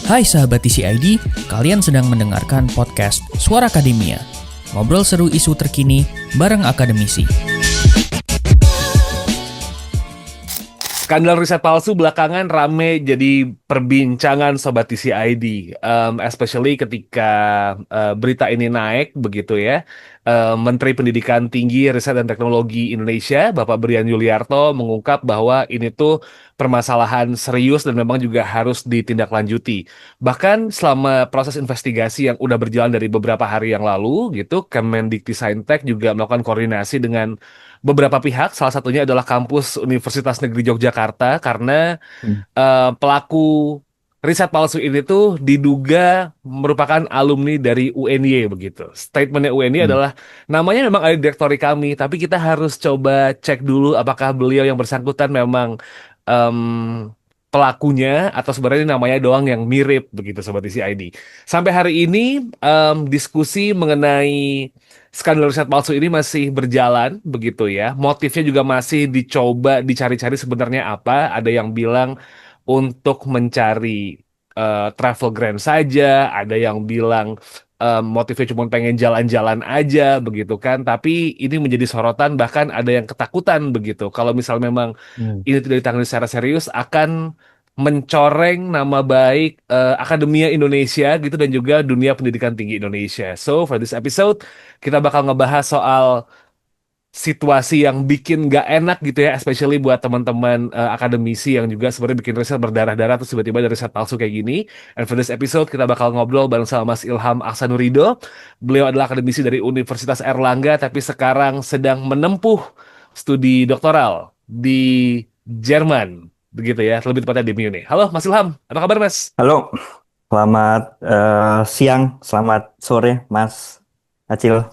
Hai sahabat TCID, kalian sedang mendengarkan podcast Suara Akademia. Ngobrol seru isu terkini bareng akademisi. Skandal riset palsu belakangan rame jadi perbincangan Sobat TCID, especially ketika berita ini naik begitu ya. Menteri Pendidikan Tinggi, Riset dan Teknologi Indonesia, Bapak Brian Yuliarto mengungkap bahwa ini tuh permasalahan serius dan memang juga harus ditindaklanjuti. Bahkan selama proses investigasi yang udah berjalan dari beberapa hari yang lalu gitu, Kemendikbudristek juga melakukan koordinasi dengan beberapa pihak, salah satunya adalah kampus Universitas Negeri Yogyakarta, karena Hmm. pelaku riset palsu ini tuh diduga merupakan alumni dari UNY begitu. Statementnya UNY Hmm. adalah namanya memang ada di direktori kami, tapi kita harus coba cek dulu apakah beliau yang bersangkutan memang em, pelakunya atau sebenarnya namanya doang yang mirip begitu Sobat ICID. Sampai hari ini diskusi mengenai skandal riset palsu ini masih berjalan begitu ya. Motifnya juga masih dicoba dicari-cari sebenarnya apa. Ada yang bilang untuk mencari travel grant saja, ada yang bilang motifnya cuma pengen jalan-jalan aja begitu kan. Tapi ini menjadi sorotan, bahkan ada yang ketakutan begitu. Kalau misal memang Hmm. ini tidak ditangani secara serius akan mencoreng nama baik Akademia Indonesia gitu dan juga dunia pendidikan tinggi Indonesia. So for this episode kita bakal ngebahas soal situasi yang bikin gak enak gitu ya, especially buat teman-teman akademisi yang juga sebenarnya bikin riset berdarah-darah terus tiba-tiba ada riset palsu kayak gini. And for this episode kita bakal ngobrol bareng sama Mas Ilham Aksanurido. Beliau adalah akademisi dari Universitas Erlangga tapi sekarang sedang menempuh studi doktoral di Jerman. Begitu ya, lebih tepatnya di Munich. Halo Mas Ilham, apa kabar Mas? Halo, selamat siang, selamat sore, Mas Acil.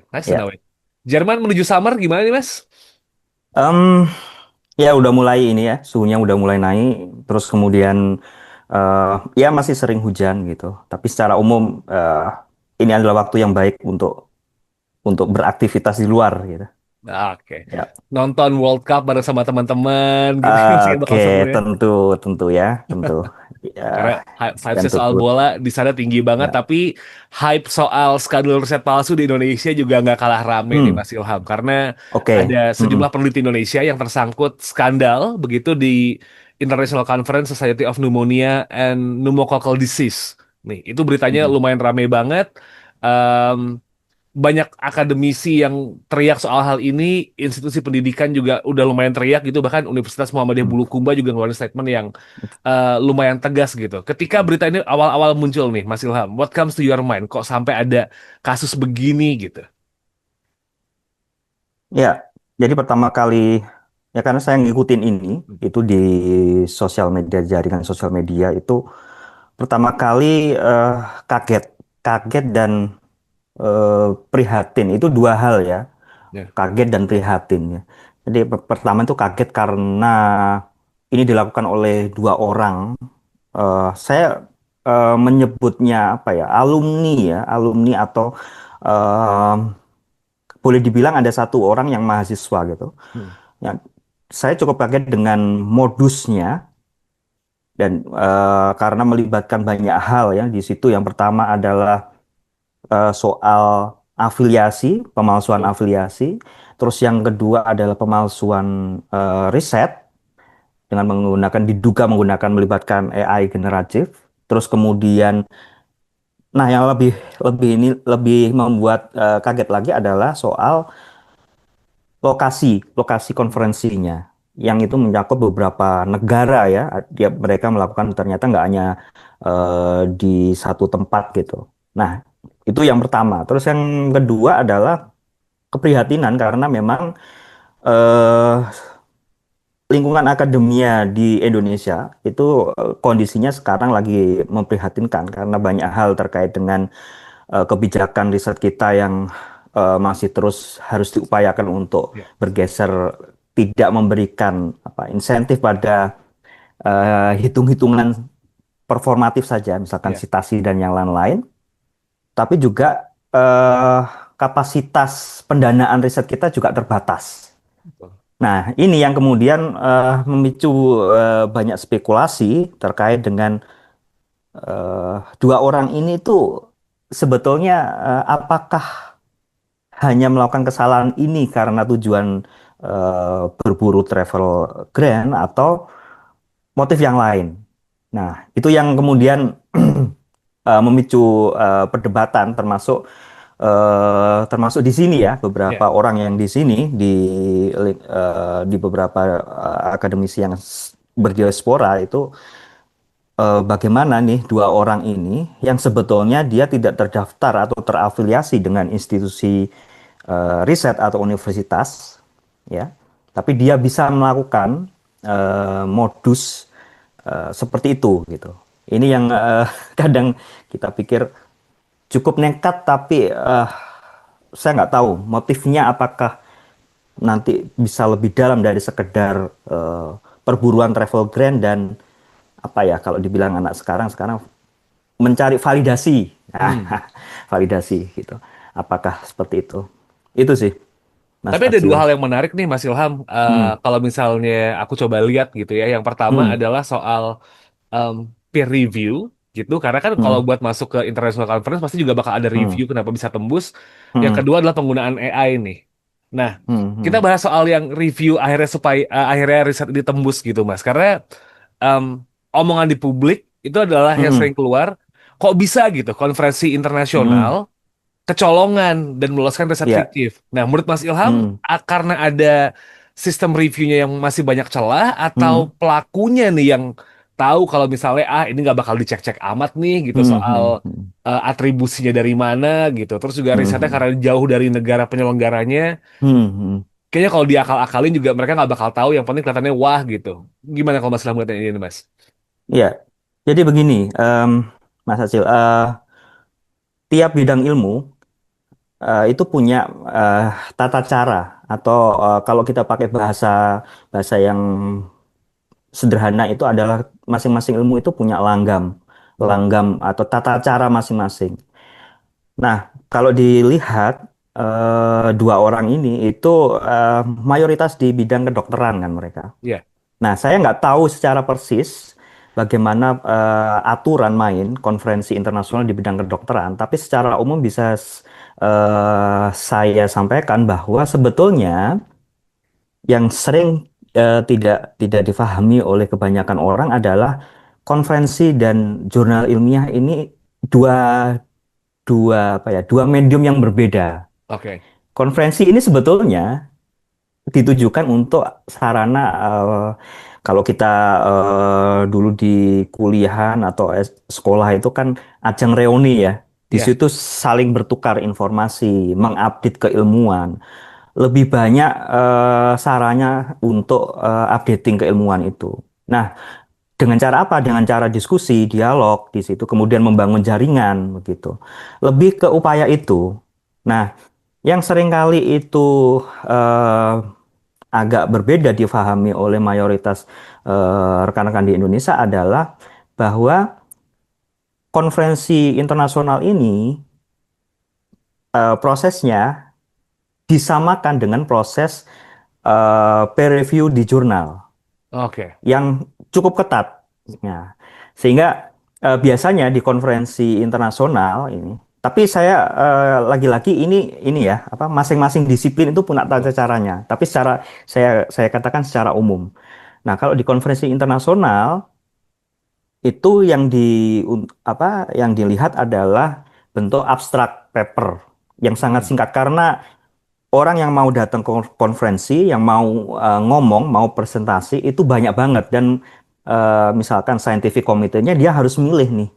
Nice to know Ya, it. Jerman menuju summer gimana nih Mas? Em, ya udah mulai ini ya, suhunya udah mulai naik. Terus kemudian ya masih sering hujan gitu. Tapi secara umum ini adalah waktu yang baik untuk beraktivitas di luar gitu. Oke. Ya, Nonton World Cup bareng sama teman-teman gitu sih oke, bakal seru ya. tentu, tentu ya, tentu. Ya, Karena hype dan soal tunggu. bola di sana tinggi banget, Ya, tapi hype soal skandal riset palsu di Indonesia juga nggak kalah rame nih hmm, Mas Ilham. Karena ada oke, sejumlah peneliti Indonesia yang tersangkut skandal begitu di International Conference Society of Pneumonia and Pneumococcal Disease. Nih, itu beritanya Hmm. lumayan rame banget. Em, Banyak akademisi yang teriak soal hal ini, institusi pendidikan juga udah lumayan teriak gitu, bahkan Universitas Muhammadiyah Hmm. Bulukumba juga ngeluarin statement yang lumayan tegas gitu. Ketika berita ini awal-awal muncul nih, Mas Ilham, what comes to your mind? Kok sampai ada kasus begini gitu? Ya, jadi pertama kali ya karena saya ngikutin ini itu di sosial media, jaringan sosial media itu pertama kali eh, kaget, kaget dan prihatin itu dua hal ya, Ya. kaget dan prihatin ya. Jadi pertama itu kaget karena ini dilakukan oleh dua orang. Saya menyebutnya apa ya, alumni ya, alumni atau eh, boleh dibilang ada satu orang yang mahasiswa gitu. Hmm. Ya, saya cukup kaget dengan modusnya dan karena melibatkan banyak hal ya di situ. Yang pertama adalah soal afiliasi, pemalsuan Betul. afiliasi. Terus yang kedua adalah pemalsuan riset dengan diduga menggunakan melibatkan AI generatif. Terus kemudian, nah yang lebih lebih ini lebih membuat kaget lagi adalah soal lokasi konferensinya yang itu mencakup beberapa negara ya. Mereka melakukan ternyata nggak hanya di satu tempat gitu. Nah, itu yang pertama. Terus yang kedua adalah keprihatinan karena memang eh, lingkungan akademia di Indonesia itu kondisinya sekarang lagi memprihatinkan karena banyak hal terkait dengan kebijakan riset kita yang masih terus harus diupayakan untuk Ya. bergeser, tidak memberikan apa insentif pada hitung-hitungan performatif saja, misalkan Ya. citasi dan yang lain-lain, tapi juga kapasitas pendanaan riset kita juga terbatas. Betul. Nah, ini yang kemudian memicu banyak spekulasi terkait dengan dua orang ini tuh sebetulnya apakah hanya melakukan kesalahan ini karena tujuan berburu travel grant atau motif yang lain. Nah, itu yang kemudian memicu perdebatan termasuk di sini ya Ya. beberapa orang yang di sini di beberapa akademisi yang berdiaspora itu bagaimana nih dua orang ini yang sebetulnya dia tidak terdaftar atau terafiliasi dengan institusi riset atau universitas, ya, tapi dia bisa melakukan modus seperti itu, gitu. Ini yang kadang kita pikir cukup nekat, tapi saya nggak tahu motifnya apakah nanti bisa lebih dalam dari sekedar perburuan travel grant dan apa ya kalau dibilang anak sekarang mencari validasi. Hmm. Nah, validasi gitu. Apakah seperti itu? Itu sih, Mas Tapi ada dua Acil. hal yang menarik nih Mas Ilham. Hmm, Kalau misalnya aku coba lihat gitu ya. Yang pertama hmm, adalah soal um, peer review gitu. Karena kan kalau hmm, buat masuk ke international conference pasti juga bakal ada hmm, review kenapa bisa tembus. Yang hmm, kedua adalah penggunaan AI nih. Nah, hmm, kita hmm, bahas soal yang review akhirnya supaya akhirnya riset ini tembus gitu Mas. Karena um, omongan di publik itu adalah yang hmm, sering keluar. Kok bisa gitu konferensi internasional hmm. kecolongan dan meloloskan riset Ya, fiktif. Nah, menurut Mas Ilham, hmm, karena ada sistem reviewnya yang masih banyak celah atau hmm, pelakunya nih yang tahu kalau misalnya ini nggak bakal dicek-cek amat nih gitu hmm, soal hmm, hmm, atribusinya dari mana gitu. Terus juga hmm, risetnya hmm, karena jauh dari negara penyelenggaranya, hmm, hmm. kayaknya kalau diakal-akalin juga mereka nggak bakal tahu. Yang penting kelihatannya wah gitu. Gimana kalau Mas Ilham melihatnya ini, Mas? Ya, jadi begini, Mas Acil, tiap bidang ilmu itu punya eh, tata cara atau kalau kita pakai bahasa bahasa yang sederhana itu adalah masing-masing ilmu itu punya langgam, Hmm. langgam atau tata cara masing-masing. Nah, kalau dilihat dua orang ini itu mayoritas di bidang kedokteran kan mereka. Ya, Nah, saya nggak tahu secara persis bagaimana aturan main konferensi internasional di bidang kedokteran, tapi secara umum bisa saya sampaikan bahwa sebetulnya yang sering tidak tidak difahami oleh kebanyakan orang adalah konferensi dan jurnal ilmiah ini dua dua apa ya dua medium yang berbeda. oke. Konferensi ini sebetulnya ditujukan untuk sarana kalau kita dulu di kuliahan atau sekolah itu kan ajang reuni ya. Di Ya, situ saling bertukar informasi, mengupdate keilmuan. Lebih banyak saranya untuk updating keilmuan itu. Nah, dengan cara apa? Dengan cara diskusi, dialog di situ, kemudian membangun jaringan begitu. Lebih ke upaya itu. Nah, yang seringkali itu eh, agak berbeda difahami oleh mayoritas rekan-rekan di Indonesia adalah bahwa konferensi internasional ini prosesnya disamakan dengan proses peer review di jurnal oke. yang cukup ketat. Ya. Sehingga biasanya di konferensi internasional ini, tapi saya lagi-lagi ini ya, apa masing-masing disiplin itu punya tata Betul. caranya. Tapi secara saya katakan secara umum. Nah, kalau di konferensi internasional itu apa yang dilihat adalah bentuk abstrak paper yang sangat Hmm. singkat karena orang yang mau datang ke konferensi, yang mau ngomong, mau presentasi itu banyak banget dan misalkan scientific committee-nya dia harus milih nih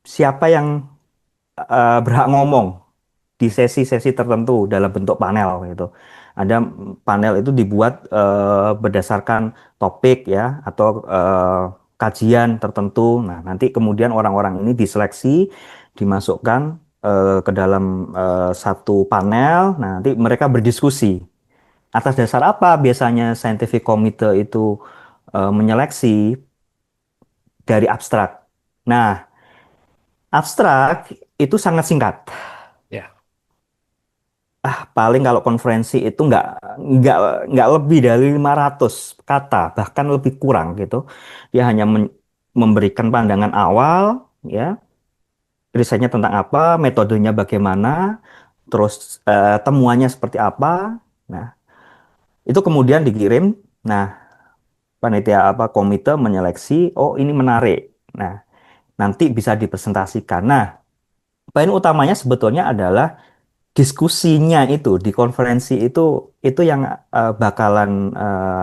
siapa yang berhak ngomong di sesi-sesi tertentu dalam bentuk panel gitu. Ada panel itu dibuat berdasarkan topik ya atau kajian tertentu. Nah, nanti kemudian orang-orang ini diseleksi, dimasukkan ke dalam satu panel. Nah, nanti mereka berdiskusi. Atas dasar apa biasanya scientific committee itu menyeleksi dari abstrak? Nah, abstrak itu sangat singkat. Ya. paling kalau konferensi itu nggak nggak lebih dari 500 kata, bahkan lebih kurang gitu. Dia hanya memberikan pandangan awal, ya, risetnya tentang apa, metodenya bagaimana, terus temuannya seperti apa. Nah, itu kemudian dikirim. Nah, panitia apa komite menyeleksi, oh ini menarik. Nah, nanti bisa dipresentasikan. Nah, poin utamanya sebetulnya adalah diskusinya itu di konferensi itu yang bakalan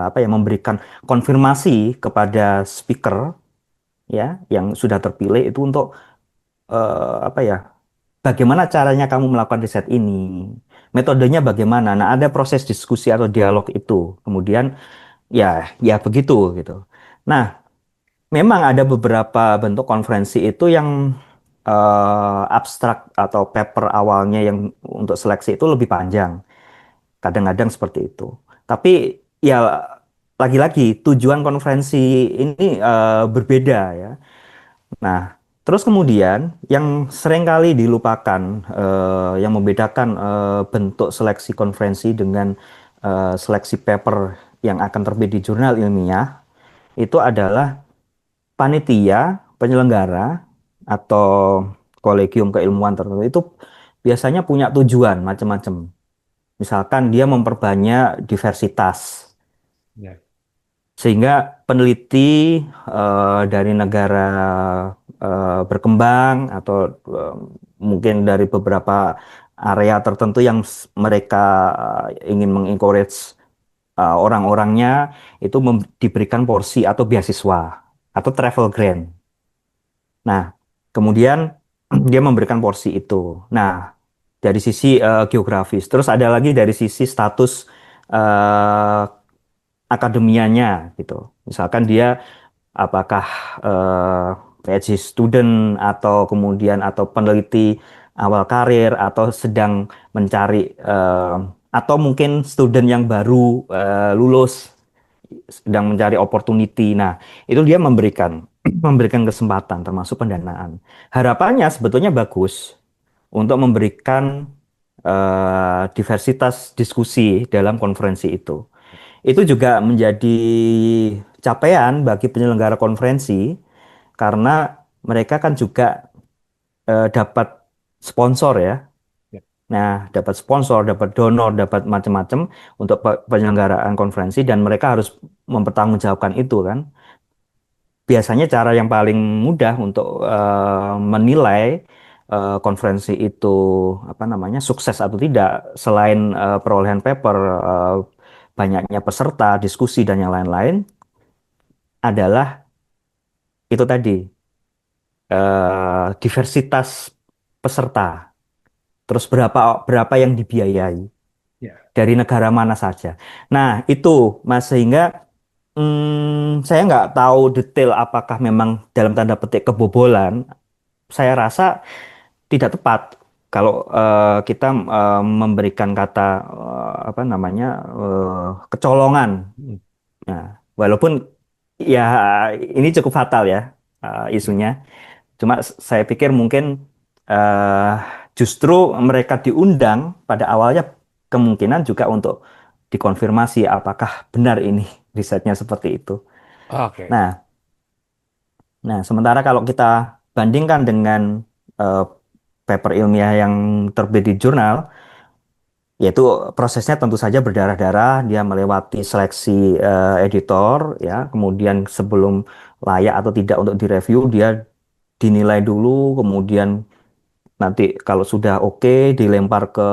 apa ya memberikan konfirmasi kepada speaker ya yang sudah terpilih itu untuk apa ya bagaimana caranya kamu melakukan riset ini, metodenya bagaimana. Nah, ada proses diskusi atau dialog itu. Kemudian ya ya begitu gitu. Nah, memang ada beberapa bentuk konferensi itu yang abstrak atau paper awalnya yang untuk seleksi itu lebih panjang. Kadang-kadang seperti itu. Tapi ya lagi-lagi tujuan konferensi ini berbeda ya. Nah, terus kemudian yang seringkali dilupakan, yang membedakan bentuk seleksi konferensi dengan seleksi paper yang akan terbit di jurnal ilmiah itu adalah panitia penyelenggara atau kolegium keilmuan tertentu itu biasanya punya tujuan macam-macam. Misalkan dia memperbanyak diversitas, Ya. sehingga peneliti dari negara berkembang atau eh, mungkin dari beberapa area tertentu yang mereka ingin mengencourage orang-orangnya itu diberikan porsi atau beasiswa atau travel grant. Nah, kemudian dia memberikan porsi itu. Nah, dari sisi geografis, terus ada lagi dari sisi status eh, akademianya gitu. Misalkan dia apakah PhD student atau kemudian atau peneliti awal karir atau sedang mencari atau mungkin student yang baru lulus sedang mencari opportunity. Nah, itu dia memberikan memberikan kesempatan termasuk pendanaan. Harapannya sebetulnya bagus untuk memberikan diversitas diskusi dalam konferensi itu. Itu juga menjadi capaian bagi penyelenggara konferensi karena mereka kan juga dapat sponsor ya. Ya. Nah, dapat sponsor, dapat donor, dapat macam-macam untuk penyelenggaraan konferensi dan mereka harus mempertanggungjawabkan itu kan. Biasanya cara yang paling mudah untuk menilai konferensi itu apa namanya sukses atau tidak selain perolehan paper, banyaknya peserta, diskusi dan yang lain-lain adalah itu tadi diversitas peserta. Terus berapa berapa yang dibiayai Ya. dari negara mana saja. Nah, itu Mas sehingga saya nggak tahu detail apakah memang dalam tanda petik kebobolan. Saya rasa tidak tepat kalau kita memberikan kata apa namanya kecolongan. Hmm. Nah, walaupun ya ini cukup fatal ya isunya. Cuma saya pikir mungkin eh, justru mereka diundang pada awalnya kemungkinan juga untuk dikonfirmasi apakah benar ini risetnya seperti itu. Oke. Nah, nah sementara kalau kita bandingkan dengan eh, paper ilmiah yang terbit di jurnal, yaitu prosesnya tentu saja berdarah-darah, dia melewati seleksi editor, ya, kemudian sebelum layak atau tidak untuk direview, dia dinilai dulu, kemudian nanti kalau sudah oke dilempar ke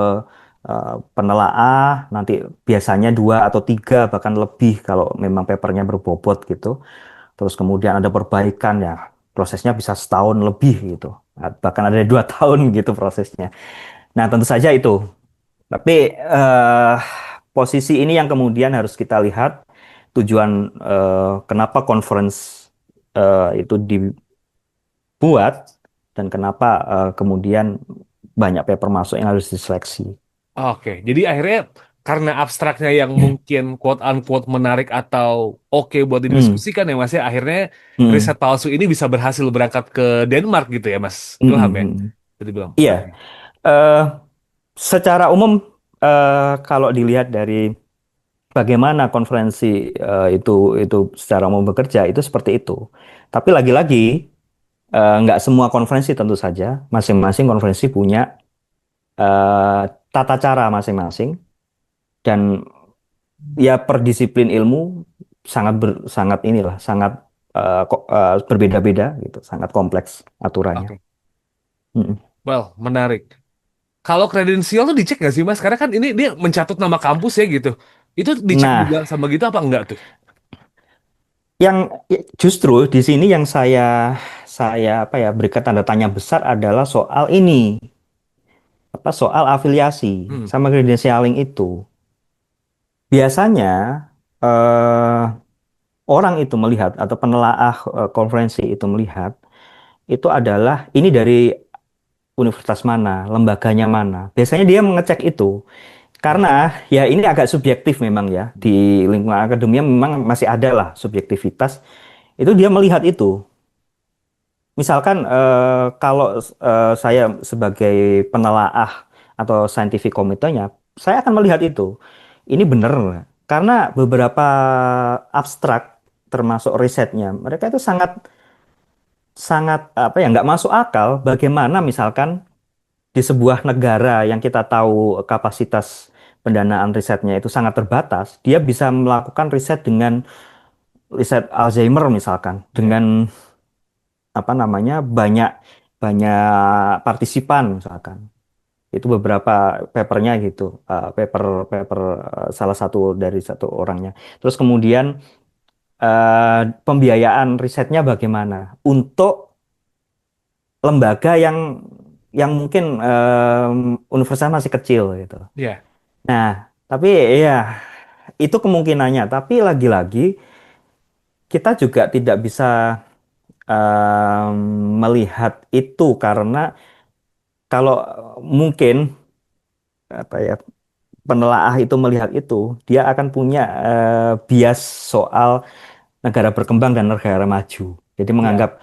penelaah, nanti biasanya dua atau tiga bahkan lebih kalau memang papernya berbobot gitu. Terus kemudian ada perbaikan ya, prosesnya bisa setahun lebih gitu. Bahkan ada 2 tahun gitu prosesnya. Nah tentu saja itu. Tapi posisi ini yang kemudian harus kita lihat tujuan kenapa conference itu dibuat dan kenapa kemudian banyak paper masuk yang harus diseleksi. Oke. Jadi akhirnya karena abstraknya yang mungkin quote unquote menarik atau oke buat Hmm, didiskusikan ya Mas ya, akhirnya riset hmm, palsu ini bisa berhasil berangkat ke Denmark gitu ya Mas hmm, Ilham hmm, ya. hmm. Jadi bilang. Iya, Oke. eh, secara umum kalau dilihat dari bagaimana konferensi itu secara umum bekerja itu seperti itu. Tapi lagi-lagi nggak semua konferensi tentu saja, masing-masing konferensi punya eh, tata cara masing-masing dan ya per disiplin ilmu sangat inilah sangat berbeda-beda gitu, sangat kompleks aturannya. Oke. Mm. Well, menarik. Kalau kredensial tuh dicek nggak sih Mas? Karena kan ini dia mencatut nama kampus ya gitu. Itu dicek Nah, juga sama gitu apa enggak tuh? justru di sini yang saya apa ya berikan tanda tanya besar adalah soal ini, apa soal afiliasi Hmm. sama credentialing itu. Biasanya eh, orang itu melihat atau penelaah konferensi itu melihat itu adalah ini dari universitas mana, lembaganya mana. Biasanya dia mengecek itu. Karena Oh. ya ini agak subjektif memang ya. Di lingkungan akademia memang masih ada lah subjektivitas. Itu dia melihat itu. Misalkan kalau saya sebagai penelaah atau scientific committee-nya, saya akan melihat itu. Ini benar nggak? Karena beberapa abstrak termasuk risetnya, mereka itu sangat sangat apa ya nggak masuk akal. Bagaimana misalkan di sebuah negara yang kita tahu kapasitas pendanaan risetnya itu sangat terbatas, dia bisa melakukan riset dengan riset Alzheimer misalkan, Ya. dengan apa namanya banyak banyak partisipan misalkan. Itu beberapa papernya gitu, paper paper salah satu dari satu orangnya. Terus kemudian pembiayaan risetnya bagaimana untuk lembaga yang mungkin universitas masih kecil gitu. Ya. Nah, tapi ya itu kemungkinannya. Tapi lagi-lagi kita juga tidak bisa em, melihat itu karena kalau mungkin apa ya penelaah itu melihat itu, dia akan punya bias soal negara berkembang dan negara maju. Jadi Ya. menganggap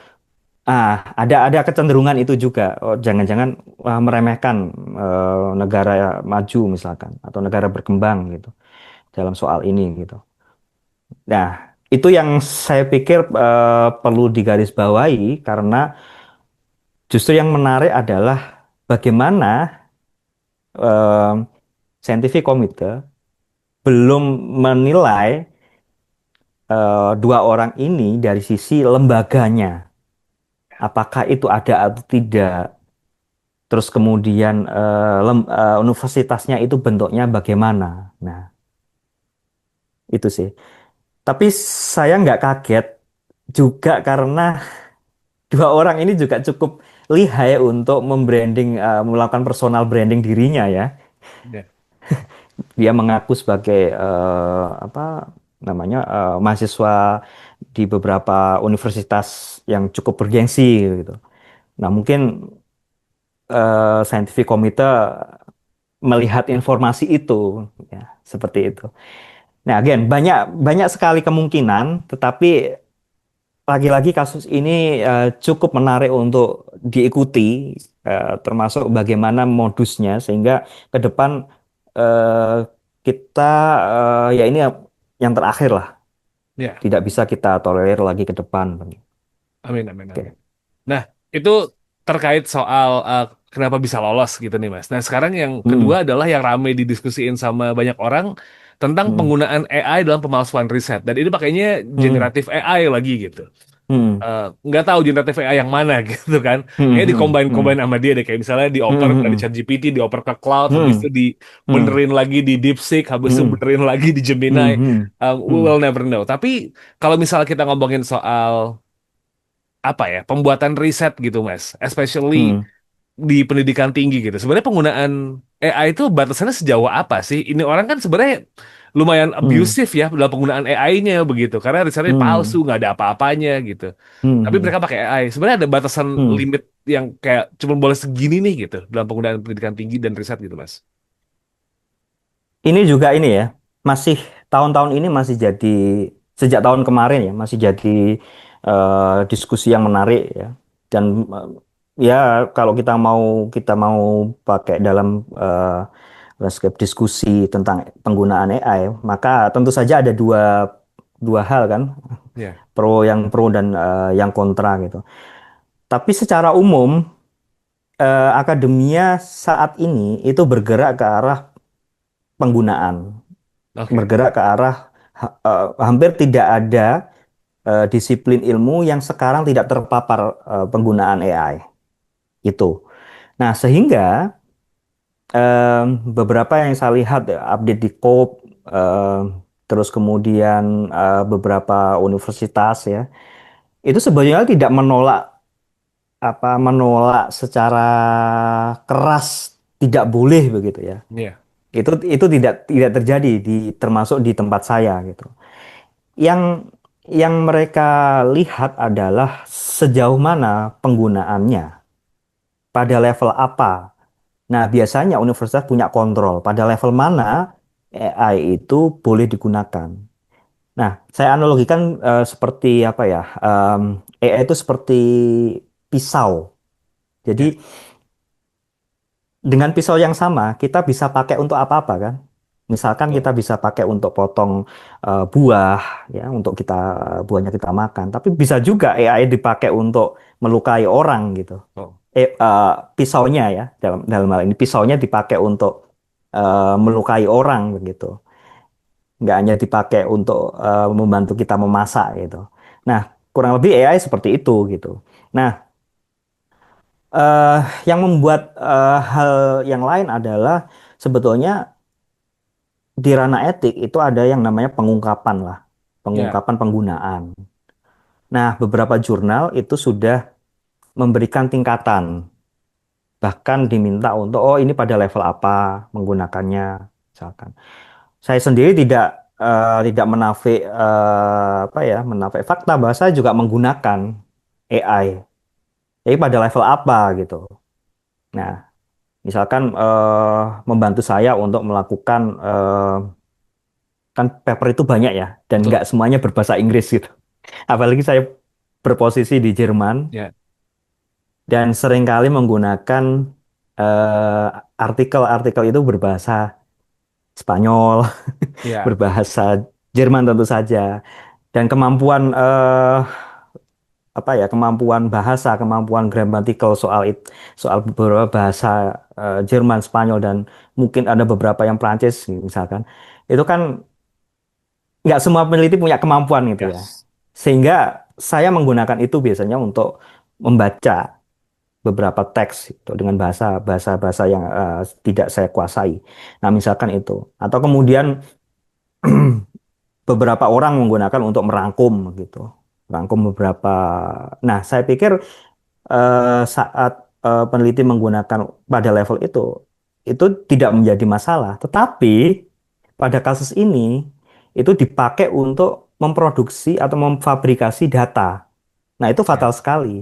ada kecenderungan itu juga. Oh, jangan-jangan meremehkan negara maju misalkan atau negara berkembang gitu dalam soal ini gitu. Nah, itu yang saya pikir perlu digarisbawahi karena justru yang menarik adalah bagaimana eh, scientific committee belum menilai dua orang ini dari sisi lembaganya, apakah itu ada atau tidak. Terus kemudian universitasnya itu bentuknya bagaimana. Nah, itu sih. Tapi saya nggak kaget juga karena dua orang ini juga cukup lihai untuk membranding, melakukan personal branding dirinya ya. Ya. Dia mengaku sebagai apa namanya mahasiswa di beberapa universitas yang cukup bergengsi gitu. Nah, mungkin scientific committee melihat informasi itu ya, seperti itu. Nah, again, banyak banyak sekali kemungkinan, tetapi lagi-lagi kasus ini cukup menarik untuk diikuti, termasuk bagaimana modusnya sehingga ke depan eh, kita ya ini yang terakhir lah, Ya. tidak bisa kita tolerir lagi ke depan. Amin, amin, amin. Oke. Nah, itu terkait soal kenapa bisa lolos gitu nih, Mas. Nah, sekarang yang kedua Hmm, adalah yang ramai didiskusiin sama banyak orang tentang hmm, penggunaan AI dalam pemalsuan riset. Dan ini pakainya hmm, generatif AI lagi gitu. hmm, Nggak tahu generatif AI yang mana gitu kan. hmm, Kayaknya hmm, hmm, di-combine-combine sama dia deh. Kayak misalnya dioper hmm, dari hmm, ChatGPT, dioper ke cloud, habis hmm, itu hmm, dibenerin lagi di DeepSeek, habis itu hmm, benerin lagi di Gemini. hmm, hmm, We hmm, will never know. Tapi kalau misalnya kita ngomongin soal apa ya, pembuatan riset gitu, Mas. Especially hmm, di pendidikan tinggi gitu. Sebenarnya penggunaan AI itu batasannya sejauh apa sih? Ini orang kan sebenarnya lumayan hmm, abusive ya dalam penggunaan AI-nya begitu. Karena risetnya palsu, hmm, nggak ada apa-apanya gitu. hmm, Tapi hmm, mereka pakai AI. Sebenarnya ada batasan hmm. limit yang kayak cuma boleh segini nih gitu dalam penggunaan pendidikan tinggi dan riset gitu, Mas. Ini juga ini ya, masih tahun-tahun ini masih jadi sejak tahun kemarin ya, masih jadi diskusi yang menarik ya. Dan ya kalau kita mau pakai dalam landscape diskusi tentang penggunaan AI, maka tentu saja ada dua hal kan, Ya, yang pro dan yang kontra gitu. Tapi secara umum akademia saat ini itu bergerak ke arah penggunaan, oke. bergerak ke arah hampir tidak ada disiplin ilmu yang sekarang tidak terpapar penggunaan AI itu. Nah, sehingga beberapa yang saya lihat ya, update di COPE, terus kemudian beberapa universitas ya, itu sebenarnya tidak menolak secara keras tidak boleh begitu ya. Ya, Itu tidak terjadi termasuk di tempat saya gitu. Yang yang mereka lihat adalah sejauh mana penggunaannya, pada level apa. Nah, biasanya universitas punya kontrol pada level mana AI itu boleh digunakan. Nah, saya analogikan seperti apa ya? AI itu seperti pisau. Jadi ya, dengan pisau yang sama, kita bisa pakai untuk apa-apa kan? Misalkan betul. kita bisa pakai untuk potong buah, ya, untuk buahnya kita makan. Tapi bisa juga AI dipakai untuk melukai orang gitu. Oh, Pisaunya ya, dalam hal ini pisaunya dipakai untuk melukai orang begitu. Nggak hanya dipakai untuk membantu kita memasak gitu. Nah, kurang lebih AI seperti itu gitu. Nah, eh, yang membuat hal yang lain adalah sebetulnya di ranah etik itu ada yang namanya pengungkapan lah, ya, pengungkapan penggunaan. Nah, beberapa jurnal itu sudah memberikan tingkatan, bahkan diminta untuk oh ini pada level apa menggunakannya, misalkan. Saya sendiri tidak menafik apa ya, menafik fakta bahwa saya juga menggunakan AI. Jadi pada level apa gitu. Nah, misalkan membantu saya untuk melakukan kan paper itu banyak ya dan nggak betul. semuanya berbahasa Inggris gitu. Apalagi saya berposisi di Jerman Ya, dan seringkali menggunakan eh, artikel-artikel itu berbahasa Spanyol, ya, berbahasa Jerman tentu saja. Dan kemampuan apa ya, kemampuan bahasa, kemampuan gramatikal soal beberapa bahasa Jerman, Spanyol dan mungkin ada beberapa yang Prancis misalkan. Itu kan nggak semua peneliti punya kemampuan gitu ya. yes. Sehingga saya menggunakan itu biasanya untuk membaca beberapa teks itu dengan bahasa yang tidak saya kuasai. Nah, misalkan itu. Atau kemudian beberapa orang menggunakan untuk merangkum gitu. Merangkum beberapa. Nah, saya pikir saat peneliti menggunakan pada level itu tidak menjadi masalah. Tetapi pada kasus ini itu dipakai untuk memproduksi atau memfabrikasi data. Nah, itu Ya, fatal sekali.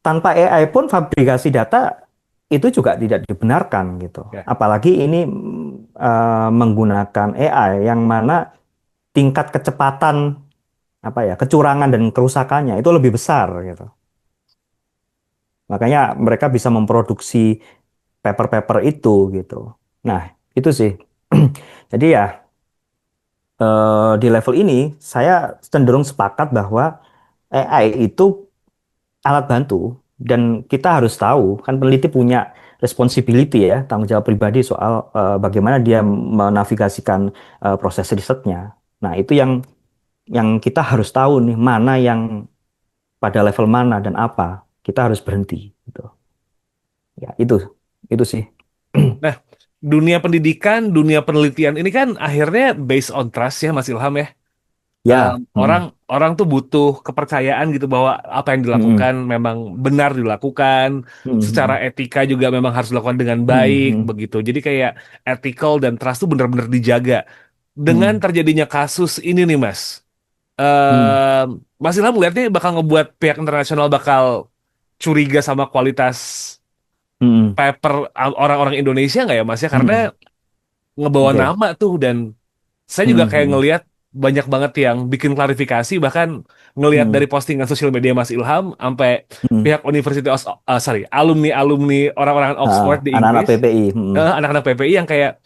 Tanpa AI pun fabrikasi data itu juga tidak dibenarkan gitu. ya. Apalagi ini menggunakan AI yang mana tingkat kecepatan apa ya, kecurangan dan kerusakannya itu lebih besar gitu. Makanya mereka bisa memproduksi paper-paper itu gitu. Nah, itu sih. Jadi ya di level ini saya cenderung sepakat bahwa AI itu alat bantu dan kita harus tahu kan peneliti punya responsibility ya, tanggung jawab pribadi soal bagaimana dia menavigasikan proses risetnya. Nah, itu yang kita harus tahu nih mana yang pada level mana dan apa kita harus berhenti gitu. Ya, itu sih. Nah, dunia pendidikan, dunia penelitian ini kan akhirnya based on trust ya, Mas Ilham ya. Ya, Orang orang tuh butuh kepercayaan gitu bahwa apa yang mm, dilakukan memang benar dilakukan, secara mm, etika juga memang harus dilakukan dengan mm, baik mm, begitu. Jadi kayak ethical dan trust tuh benar-benar dijaga. Dengan mm, terjadinya kasus ini nih, Mas. mm, Mas Ilham melihatnya bakal ngebuat pihak internasional bakal curiga sama kualitas mm, paper orang-orang Indonesia nggak ya, Mas ya? mm, Karena mm. ngebawa Oke. nama tuh dan saya juga Mm, kayak mm, ngelihat banyak banget yang bikin klarifikasi, bahkan ngelihat dari Hmm. postingan sosial media Mas Ilham sampai Hmm. pihak University sorry, alumni orang-orang Oxford di Anak-anak Inggris, PPI. Hmm. anak-anak PPI yang kayak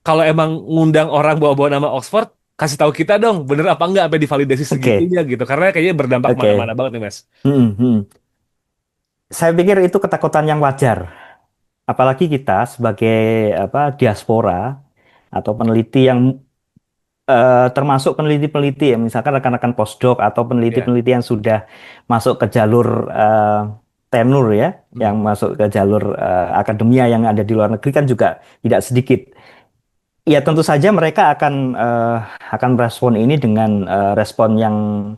kalau emang ngundang orang bawa-bawa nama Oxford, kasih tahu kita dong, bener apa enggak sampai divalidasi Oke, segitunya gitu, karena kayaknya berdampak mana-mana oke. banget nih Mas. Hmm. Hmm. Saya pikir itu ketakutan yang wajar. Apalagi kita sebagai apa diaspora atau peneliti yang termasuk peneliti-peneliti ya, misalkan rekan-rekan postdoc atau Ya, peneliti-peneliti yang sudah masuk ke jalur tenur ya, yang hmm, masuk ke jalur akademia yang ada di luar negeri kan juga tidak sedikit. Ya tentu saja mereka akan merespon ini dengan respon yang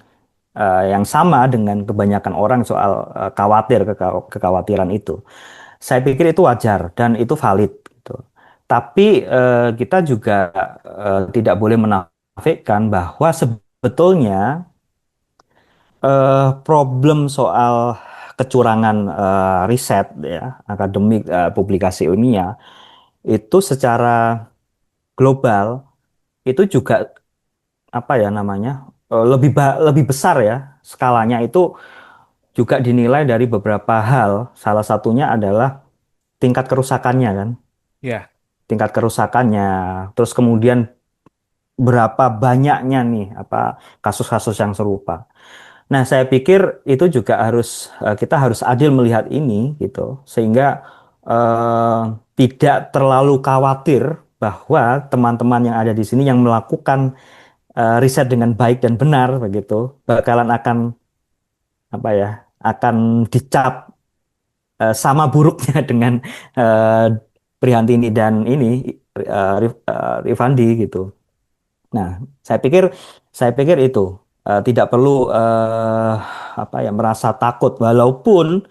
sama dengan kebanyakan orang soal kekhawatiran itu. Saya pikir itu wajar dan itu valid gitu. Tapi kita juga tidak boleh menafikan bahwa sebetulnya problem soal kecurangan riset ya, akademik publikasi ilmiah itu secara global itu juga apa ya namanya lebih besar ya skalanya itu juga dinilai dari beberapa hal. Salah satunya adalah tingkat kerusakannya kan, ya, tingkat kerusakannya. Terus kemudian berapa banyaknya nih apa kasus-kasus yang serupa. Nah, saya pikir itu juga kita harus adil melihat ini gitu, sehingga eh, tidak terlalu khawatir bahwa teman-teman yang ada di sini yang melakukan riset dengan baik dan benar begitu bakalan akan apa ya akan dicap sama buruknya dengan eh, Prihantini dan ini Rifandi gitu. Nah, saya pikir saya pikir itu tidak perlu apa ya merasa takut walaupun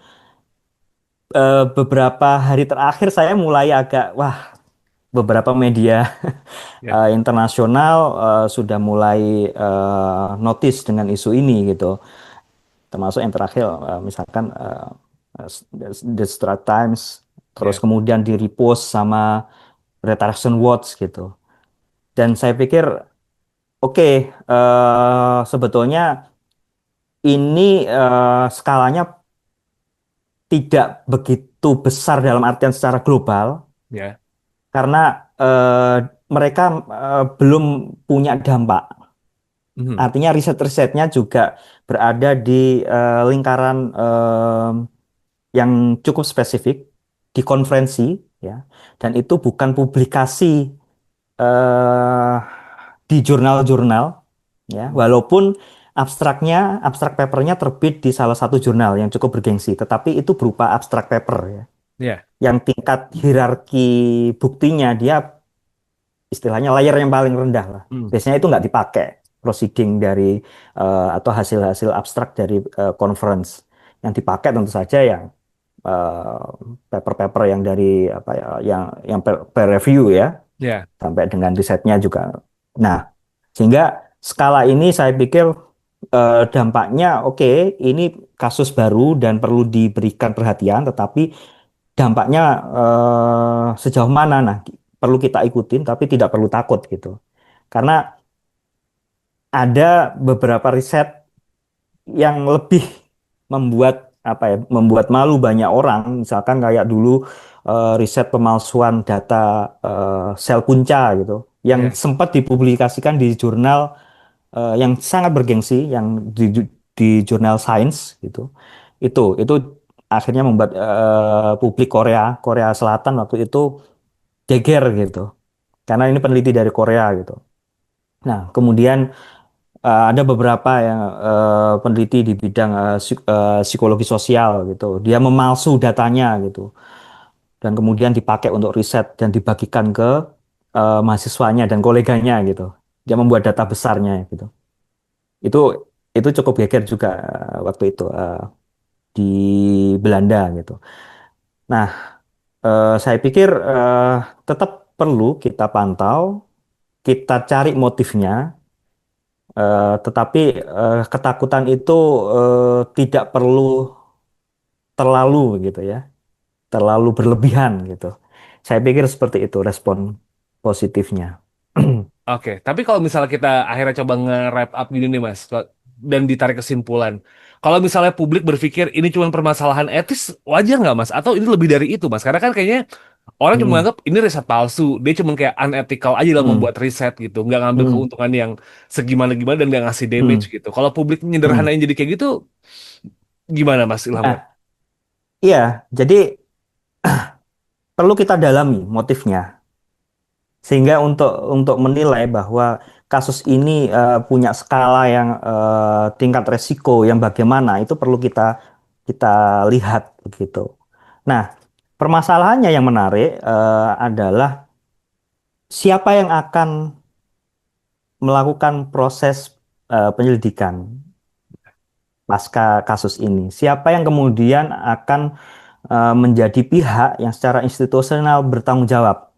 beberapa hari terakhir saya mulai agak wah beberapa media ya, internasional sudah mulai notice dengan isu ini gitu. Termasuk yang terakhir misalkan The Straits Times terus ya, kemudian di repost sama Retraction Watch gitu. Dan saya pikir oke, sebetulnya ini skalanya tidak begitu besar dalam artian secara global ya, karena mereka belum punya dampak. mhm, Artinya riset-risetnya juga berada di lingkaran yang cukup spesifik di konferensi ya, dan itu bukan publikasi eh, di jurnal-jurnal ya, walaupun abstrak papernya terbit di salah satu jurnal yang cukup bergengsi, tetapi itu berupa abstrak paper ya, ya, yang tingkat hierarki buktinya dia istilahnya layer yang paling rendah lah. hmm, Biasanya itu nggak dipakai proceeding dari atau hasil-hasil abstrak dari conference. Yang dipakai tentu saja yang eh, paper-paper yang dari apa ya, yang peer review ya, ya, sampai dengan risetnya juga. Nah, sehingga skala ini saya pikir dampaknya oke, ini kasus baru dan perlu diberikan perhatian, tetapi dampaknya sejauh mana, nah perlu kita ikutin, tapi tidak perlu takut gitu. Karena ada beberapa riset yang lebih membuat apa ya, membuat malu banyak orang. Misalkan kayak dulu riset pemalsuan data sel punca gitu, yang ya, sempat dipublikasikan di jurnal yang sangat bergengsi, yang di jurnal Science gitu. Itu akhirnya membuat publik Korea Selatan waktu itu geger gitu, karena ini peneliti dari Korea gitu. Nah, kemudian ada beberapa yang peneliti di bidang psikologi sosial gitu. Dia memalsu datanya gitu dan kemudian dipakai untuk riset dan dibagikan ke mahasiswanya dan koleganya gitu. Dia membuat data besarnya gitu. Itu itu cukup geger juga waktu itu di Belanda gitu. Nah, saya pikir tetap perlu kita pantau, kita cari motifnya. Tetapi ketakutan itu tidak perlu terlalu gitu ya, terlalu berlebihan gitu. Saya pikir seperti itu respon positifnya. Oke, tapi kalau misalnya kita akhirnya coba nge-wrap up gini nih Mas, dan ditarik kesimpulan. Kalau misalnya publik berpikir ini cuma permasalahan etis, wajar nggak Mas? Atau ini lebih dari itu Mas? Karena kan kayaknya orang cuma Hmm, menganggap ini riset palsu, dia cuma kayak unethical aja dalam hmm, membuat riset gitu, nggak ngambil hmm, keuntungan yang segimana-gimana dan nggak ngasih damage hmm, gitu. Kalau publik hmm. menyederhanain jadi kayak gitu, gimana Mas Ilham? Nah, iya, jadi perlu kita dalami motifnya. Sehingga untuk menilai bahwa kasus ini punya skala yang tingkat resiko yang bagaimana itu perlu kita kita lihat begitu. Nah, permasalahannya yang menarik adalah siapa yang akan melakukan proses penyelidikan pasca kasus ini. Siapa yang kemudian akan menjadi pihak yang secara institusional bertanggung jawab.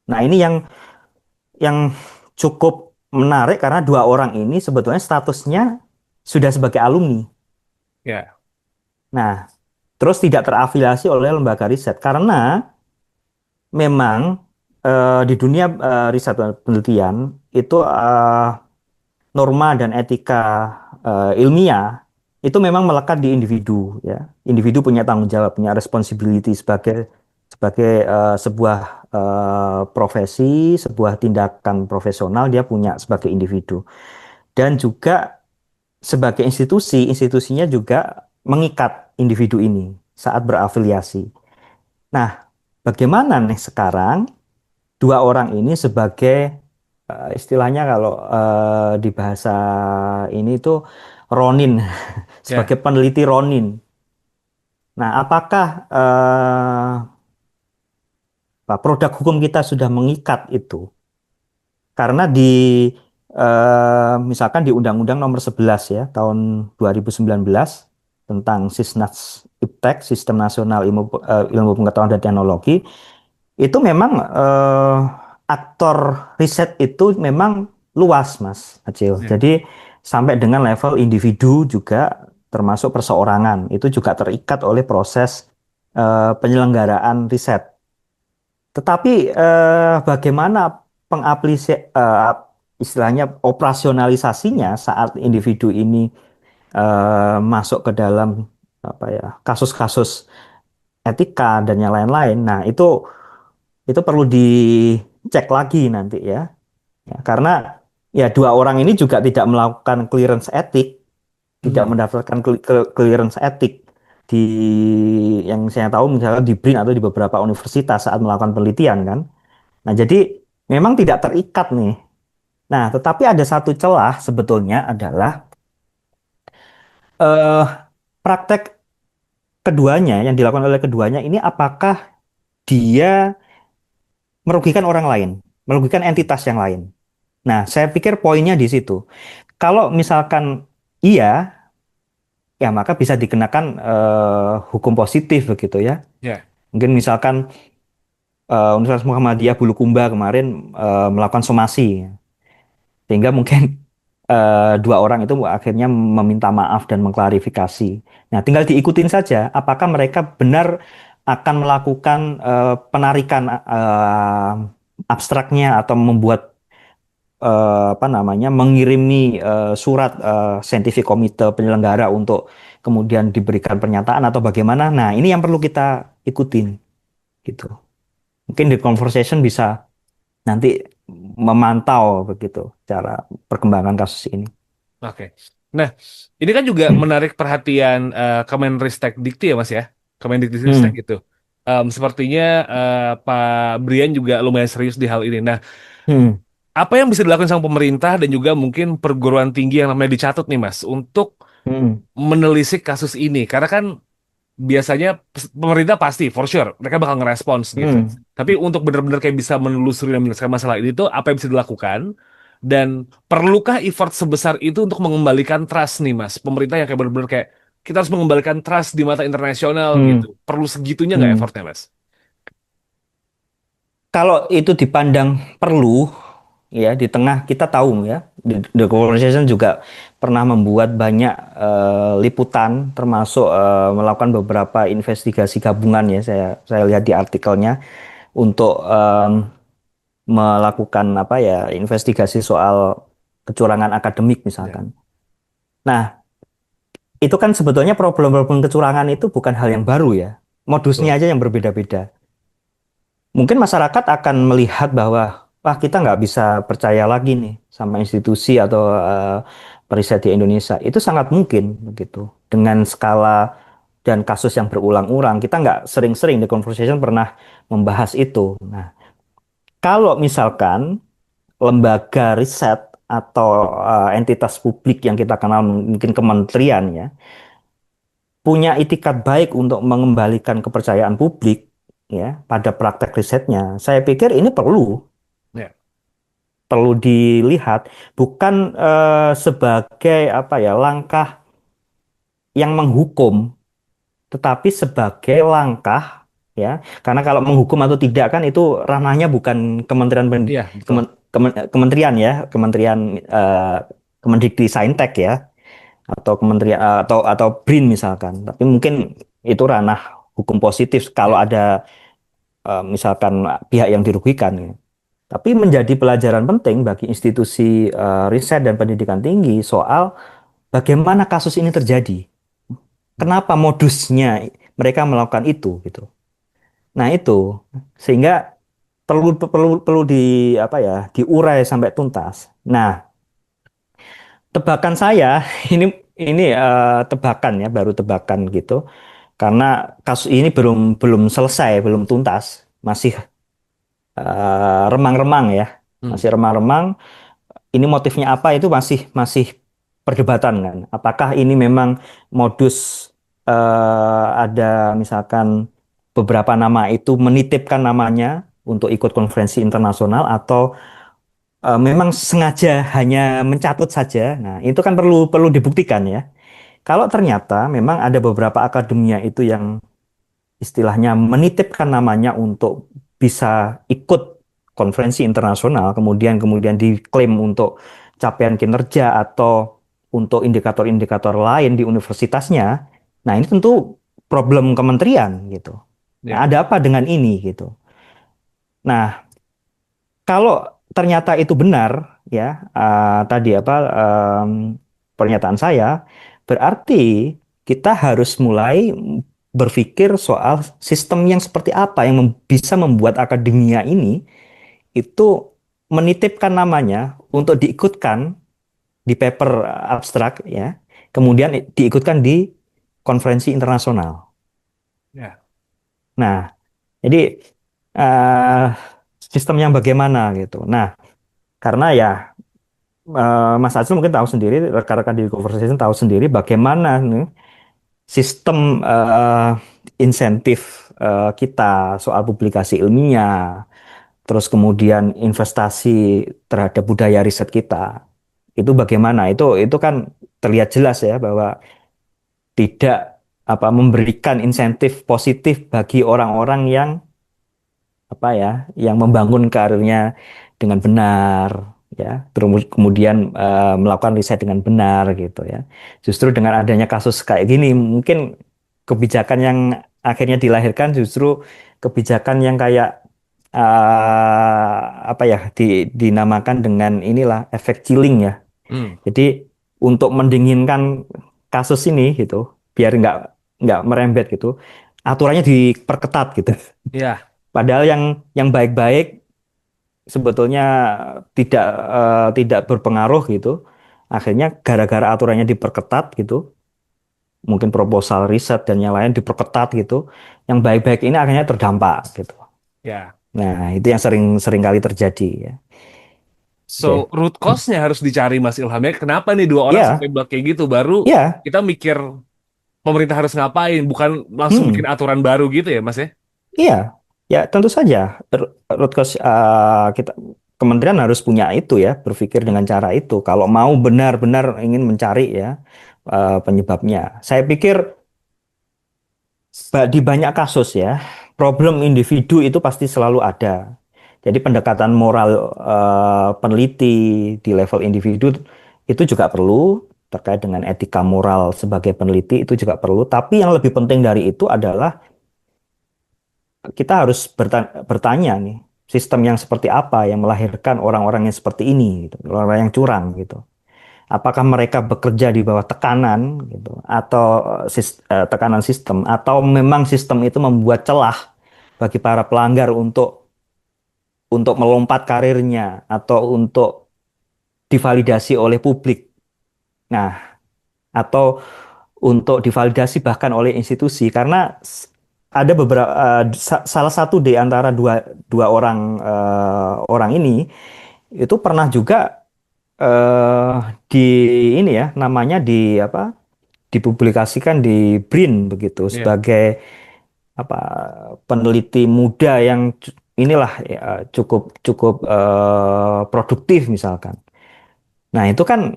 Nah, ini yang cukup menarik karena dua orang ini sebetulnya statusnya sudah sebagai alumni. Ya, Nah, terus tidak terafiliasi oleh lembaga riset karena memang di dunia riset dan penelitian itu norma dan etika ilmiah itu memang melekat di individu ya. Individu punya tanggung jawab, punya responsibility sebagai sebagai sebuah profesi, sebuah tindakan profesional dia punya sebagai individu. Dan juga sebagai institusi, institusinya juga mengikat individu ini saat berafiliasi. Nah, bagaimana nih sekarang dua orang ini sebagai istilahnya kalau di bahasa ini tuh Ronin, ya, sebagai peneliti Ronin. Nah, apakah produk hukum kita sudah mengikat itu? Karena di misalkan di Undang-Undang Nomor 11 ya tahun 2019 tentang Sisnas Iptek, Sistem Nasional Ilmu Pengetahuan dan Teknologi, itu memang aktor riset itu memang luas, Mas Acil. ya. Jadi sampai dengan level individu juga termasuk perseorangan itu juga terikat oleh proses penyelenggaraan riset. Tetapi bagaimana istilahnya operasionalisasinya saat individu ini masuk ke dalam apa ya kasus-kasus etika dan yang lain-lain. Nah, itu perlu dicek lagi nanti ya. Ya, karena ya dua orang ini juga tidak melakukan clearance etik, tidak Mhm. mendapatkan clearance etik di yang saya tahu misalnya di BRIN atau di beberapa universitas saat melakukan penelitian kan. Nah, jadi memang tidak terikat nih. Nah, tetapi ada satu celah sebetulnya adalah eh, praktek keduanya yang dilakukan oleh keduanya ini apakah dia merugikan orang lain, merugikan entitas yang lain. Nah, saya pikir poinnya di situ. Kalau misalkan iya, ya maka bisa dikenakan hukum positif begitu ya. Ya, Mungkin misalkan Universitas Muhammadiyah Bulukumba kemarin melakukan somasi, sehingga mungkin dua orang itu akhirnya meminta maaf dan mengklarifikasi. Nah, tinggal diikutin saja apakah mereka benar akan melakukan penarikan abstraknya atau membuat apa namanya mengirimi surat scientific committee penyelenggara untuk kemudian diberikan pernyataan atau bagaimana. Nah, ini yang perlu kita ikutin gitu. Mungkin di conversation bisa nanti memantau begitu cara perkembangan kasus ini. oke. Nah, ini kan juga menarik perhatian Kemenristek Dikti ya Mas ya, Kemendikbudristek Hmm, gitu. Sepertinya Pak Brian juga lumayan serius di hal ini. Nah, hmm, apa yang bisa dilakukan sama pemerintah dan juga mungkin perguruan tinggi yang namanya dicatut nih Mas untuk hmm, menelisik kasus ini? Karena kan biasanya pemerintah pasti for sure mereka bakal ngerespons gitu. hmm. Tapi untuk benar-benar kayak bisa menelusuri dan menyelesaikan masalah ini tuh apa yang bisa dilakukan dan perlukah effort sebesar itu untuk mengembalikan trust nih Mas? Pemerintah yang kayak benar-benar kayak kita harus mengembalikan trust di mata internasional gitu. Hmm, Perlu segitunya nggak hmm. effortnya Mas? Kalau itu dipandang perlu, ya di tengah kita tahu ya, The Conversation juga pernah membuat banyak liputan, termasuk melakukan beberapa investigasi gabungan ya. Saya lihat di artikelnya untuk melakukan apa ya investigasi soal kecurangan akademik Ya, misalkan. Nah, itu kan sebetulnya problem-problem kecurangan itu bukan hal yang baru ya. Modusnya betul. aja yang berbeda-beda. Mungkin masyarakat akan melihat bahwa wah kita nggak bisa percaya lagi nih sama institusi atau periset di Indonesia. Itu sangat mungkin begitu. Dengan skala dan kasus yang berulang-ulang, kita nggak sering-sering di conversation pernah membahas itu. Nah, kalau misalkan lembaga riset atau entitas publik yang kita kenal mungkin kementerian ya, punya itikat baik untuk mengembalikan kepercayaan publik ya pada praktek risetnya, saya pikir ini Ya, perlu dilihat bukan sebagai apa ya langkah yang menghukum, tetapi sebagai langkah ya karena kalau menghukum atau tidak kan itu ranahnya bukan iya betul. Kementerian ya Kementerian eh, Kemendikbudrisayantek ya atau kementerian atau BRIN misalkan. Tapi mungkin itu ranah hukum positif kalau Ya, ada misalkan pihak yang dirugikan, ya. Tapi menjadi pelajaran penting bagi institusi riset dan pendidikan tinggi soal bagaimana kasus ini terjadi. Kenapa modusnya mereka melakukan itu gitu. Nah, itu sehingga perlu perlu perlu di apa ya, diurai sampai tuntas. Nah, tebakan saya ini tebakan ya, baru tebakan gitu. Karena kasus ini belum belum selesai, belum tuntas, masih remang-remang ya, hmm, masih remang-remang. Ini motifnya apa itu masih masih perdebatan kan. Apakah ini memang modus ada misalkan beberapa nama itu menitipkan namanya untuk ikut konferensi internasional atau memang sengaja hanya mencatut saja. Nah, itu kan perlu perlu dibuktikan ya. Kalau ternyata memang ada beberapa akademia itu yang istilahnya menitipkan namanya untuk bisa ikut konferensi internasional, kemudian kemudian diklaim untuk capaian kinerja atau untuk indikator-indikator lain di universitasnya. Nah, ini tentu problem kementerian gitu. Nah, ya, ada apa dengan ini gitu. Nah, kalau ternyata itu benar ya tadi apa pernyataan saya, berarti kita harus mulai berpikir soal sistem yang seperti apa yang bisa membuat akademia ini itu menitipkan namanya untuk diikutkan di paper abstrak ya, kemudian diikutkan di konferensi internasional. ya, Nah, jadi eh, sistem yang bagaimana gitu. Nah, karena ya Mas Azul mungkin tahu sendiri, rekan-rekan di conversation tahu sendiri bagaimana nih sistem insentif kita soal publikasi ilmiah, terus kemudian investasi terhadap budaya riset kita. Itu bagaimana? Itu kan terlihat jelas ya bahwa tidak apa memberikan insentif positif bagi orang-orang yang apa ya, yang membangun karirnya dengan benar ya, terus kemudian melakukan riset dengan benar gitu ya. Justru dengan adanya kasus kayak gini, mungkin kebijakan yang akhirnya dilahirkan justru kebijakan yang kayak apa ya dinamakan dengan inilah efek chilling ya. hmm, Jadi untuk mendinginkan kasus ini gitu, biar nggak merembet gitu, aturannya diperketat gitu. ya, Padahal yang baik-baik sebetulnya tidak berpengaruh gitu. Akhirnya gara-gara aturannya diperketat gitu, mungkin proposal riset dan yang lain diperketat gitu, yang baik-baik ini akhirnya terdampak gitu. ya. Nah, itu yang sering sering kali terjadi ya. So, Oke. root cause-nya harus dicari Mas Ilham ya. Kenapa nih dua orang sampai Ya, buat kayak gitu? Baru ya, kita mikir pemerintah harus ngapain, bukan langsung bikin hmm, aturan baru gitu ya, Mas ya? iya, ya tentu saja. Root cause kita kementerian harus punya itu ya, berpikir dengan cara itu. Kalau mau benar-benar ingin mencari ya penyebabnya. Saya pikir di banyak kasus ya, problem individu itu pasti selalu ada. Jadi pendekatan moral peneliti di level individu itu juga perlu terkait dengan etika moral sebagai peneliti itu juga perlu. Tapi yang lebih penting dari itu adalah kita harus bertanya nih, sistem yang seperti apa yang melahirkan orang-orang yang seperti ini, gitu, orang-orang yang curang, gitu. Apakah mereka bekerja di bawah tekanan, gitu, atau tekanan sistem, atau memang sistem itu membuat celah bagi para pelanggar untuk melompat karirnya atau untuk divalidasi oleh publik. Nah, atau untuk divalidasi bahkan oleh institusi, karena ada beberapa salah satu di antara dua dua orang orang ini itu pernah juga eh, di ini ya, namanya di apa, dipublikasikan di BRIN begitu Iya, sebagai apa, peneliti muda yang inilah ya, cukup cukup produktif misalkan. Nah, itu kan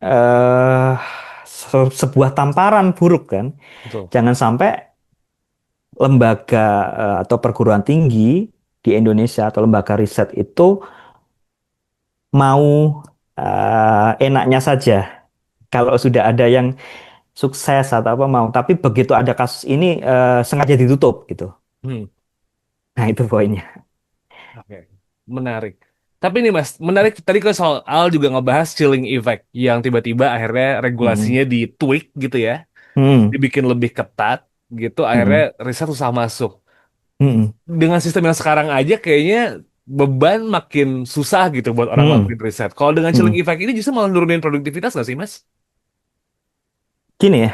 eh sebuah tamparan buruk kan. betul. Jangan sampai lembaga atau perguruan tinggi di Indonesia atau lembaga riset itu mau enaknya saja. Kalau sudah ada yang sukses atau apa mau, tapi begitu ada kasus ini sengaja ditutup gitu. Hmm, Nah, itu poinnya. oke. Menarik. Tapi nih Mas, menarik tadi kan soal Al juga ngebahas chilling effect yang tiba-tiba akhirnya Mm-mm. regulasinya di tweak gitu ya, Mm-mm. dibikin lebih ketat gitu, akhirnya Mm-mm. riset susah masuk. Mm-mm. Dengan sistem yang sekarang aja kayaknya beban makin susah gitu buat orang Mm-mm. ngelakuin riset. Kalau dengan chilling Mm-mm. effect ini justru malah nurunin produktivitas nggak sih Mas? Gini ya,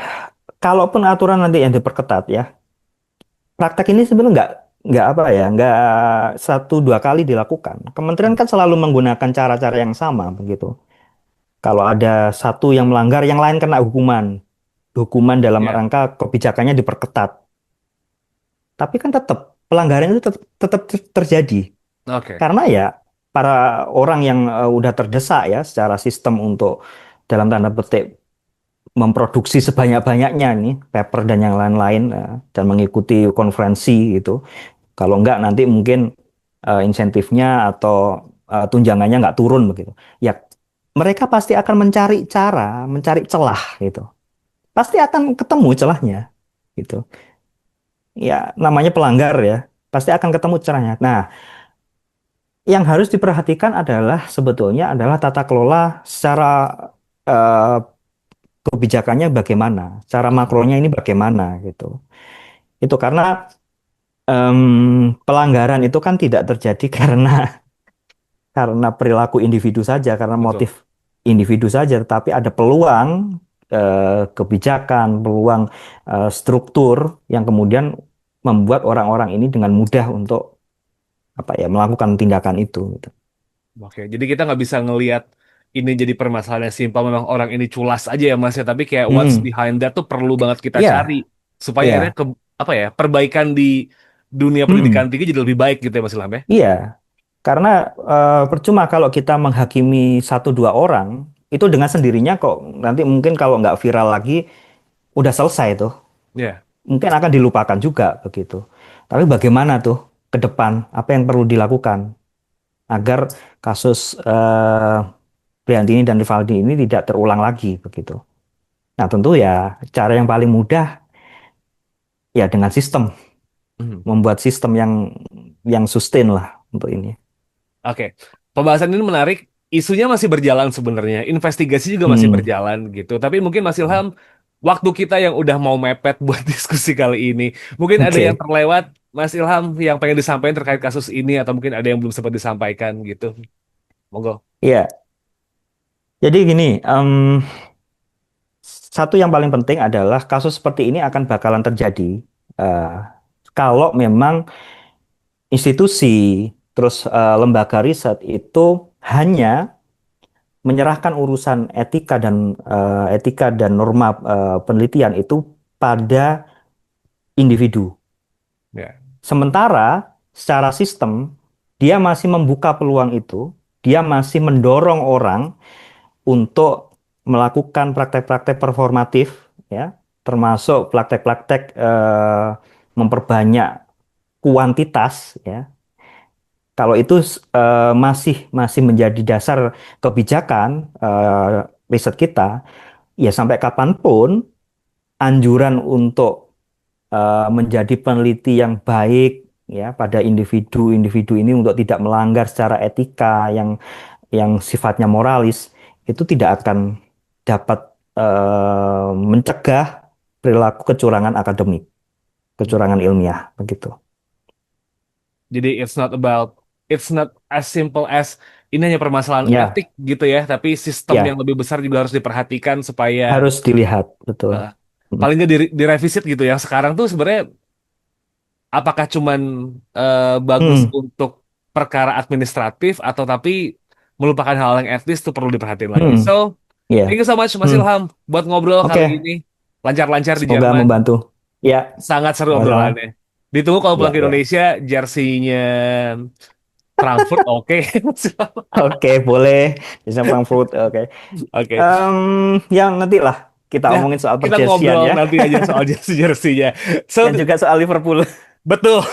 kalaupun aturan nanti yang diperketat ya, praktek ini sebenarnya nggak apa ya, nggak satu dua kali dilakukan. Kementerian kan selalu menggunakan cara-cara yang sama begitu. Kalau ada satu yang melanggar, yang lain kena hukuman. Hukuman dalam Ya, rangka kebijakannya diperketat. Tapi kan tetap pelanggaran itu tetap terjadi. oke. Karena ya para orang yang udah terdesak ya secara sistem untuk dalam tanda petik memproduksi sebanyak-banyaknya nih paper dan yang lain-lain, dan mengikuti konferensi gitu. Kalau enggak nanti mungkin insentifnya atau tunjangannya nggak turun begitu. Ya mereka pasti akan mencari cara, mencari celah gitu. Pasti akan ketemu celahnya gitu. Ya namanya pelanggar ya, pasti akan ketemu celahnya. Nah, yang harus diperhatikan adalah sebetulnya adalah tata kelola secara eh, kebijakannya bagaimana, cara Hmm, makronya ini bagaimana gitu. Itu karena pelanggaran itu kan tidak terjadi karena perilaku individu saja, karena betul. motif individu saja, tetapi ada peluang kebijakan, peluang struktur yang kemudian membuat orang-orang ini dengan mudah untuk apa ya, melakukan tindakan itu gitu. Oke, jadi kita nggak bisa ngelihat ini jadi permasalahan yang simpel memang orang ini culas aja ya Mas ya, tapi kayak what's Mm-mm. behind that tuh perlu banget kita cari Iya, supaya akhirnya iya. ke apa ya perbaikan di dunia pendidikan Mm-mm. tinggi jadi lebih baik gitu ya Mas Ilham ya. Iya, karena percuma kalau kita menghakimi satu dua orang itu dengan sendirinya kok nanti mungkin kalau nggak viral lagi udah selesai tuh, Ya, mungkin akan dilupakan juga begitu. Tapi bagaimana tuh ke depan, apa yang perlu dilakukan agar kasus Briantini dan Rivaldi ini tidak terulang lagi begitu. Nah, tentu ya cara yang paling mudah ya dengan sistem, mhm. membuat sistem yang sustain lah untuk ini. Oke, pembahasan ini menarik. Isunya masih berjalan sebenarnya, investigasi juga masih Hmm, berjalan gitu. Tapi mungkin Mas Ilham, waktu kita yang udah mau mepet buat diskusi kali ini, mungkin ada yang oke. terlewat, Mas Ilham yang pengen disampaikan terkait kasus ini atau mungkin ada yang belum sempat disampaikan gitu. Monggo. Iya, jadi gini, satu yang paling penting adalah kasus seperti ini akan bakalan terjadi eh, kalau memang institusi terus lembaga riset itu hanya menyerahkan urusan etika dan norma penelitian itu pada individu. Ya, Sementara secara sistem dia masih membuka peluang itu, dia masih mendorong orang untuk melakukan praktek-praktek performatif, ya, termasuk praktek-praktek memperbanyak kuantitas, ya. Kalau itu masih masih menjadi dasar kebijakan riset kita, ya sampai kapanpun anjuran untuk menjadi peneliti yang baik, ya pada individu-individu ini untuk tidak melanggar secara etika yang sifatnya moralis, itu tidak akan dapat mencegah perilaku kecurangan akademik, kecurangan ilmiah begitu. Jadi it's not as simple as ini hanya permasalahan Ya, etik gitu ya, tapi sistem yang ya, lebih besar juga harus diperhatikan supaya harus dilihat betul. eh, paling nggak direvisit gitu. Yang sekarang tuh sebenarnya apakah cuman bagus Hmm, untuk perkara administratif atau tapi melupakan hal yang etis tuh perlu diperhatiin lagi. hmm, So, thank ya, you so much Mas hmm. Ilham buat ngobrol kali Oke, ini. Lancar-lancar di semoga Jerman. membantu. Ya, Sangat seru sama-sama. obrolannya. Ditunggu kalau Ya, pulang ke ya. Indonesia, jersey-nya Frankfurt oke. Mas Ilham. Oke, boleh. Bisa Frankfurt. Oke. Oke. Ya nanti lah kita Nah, omongin soal kita perjersian ngobrol ya, nanti aja soal jersey-jersinya. So, dan juga soal Liverpool. betul.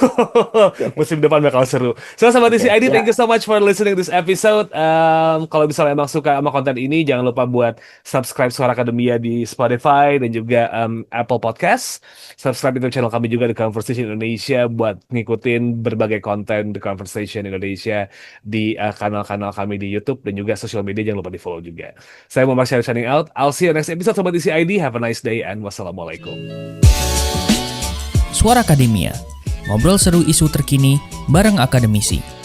Oke, Musim depan bakal seru. So, sama oke, DCID, thank you ya. so much for listening this episode. Kalau misalnya emang suka sama konten ini, jangan lupa buat subscribe Suara Akademia di Spotify dan juga Apple Podcast. Subscribe YouTube channel kami juga di Conversation Indonesia buat ngikutin berbagai konten The Conversation Indonesia di kanal-kanal kami di YouTube dan juga sosial media. Jangan lupa di follow juga. Saya Muhammad Syarif signing out. I'll see you next episode Sobat DCID. Have a nice day and wassalamualaikum. Suara Akademia, ngobrol seru isu terkini bareng akademisi.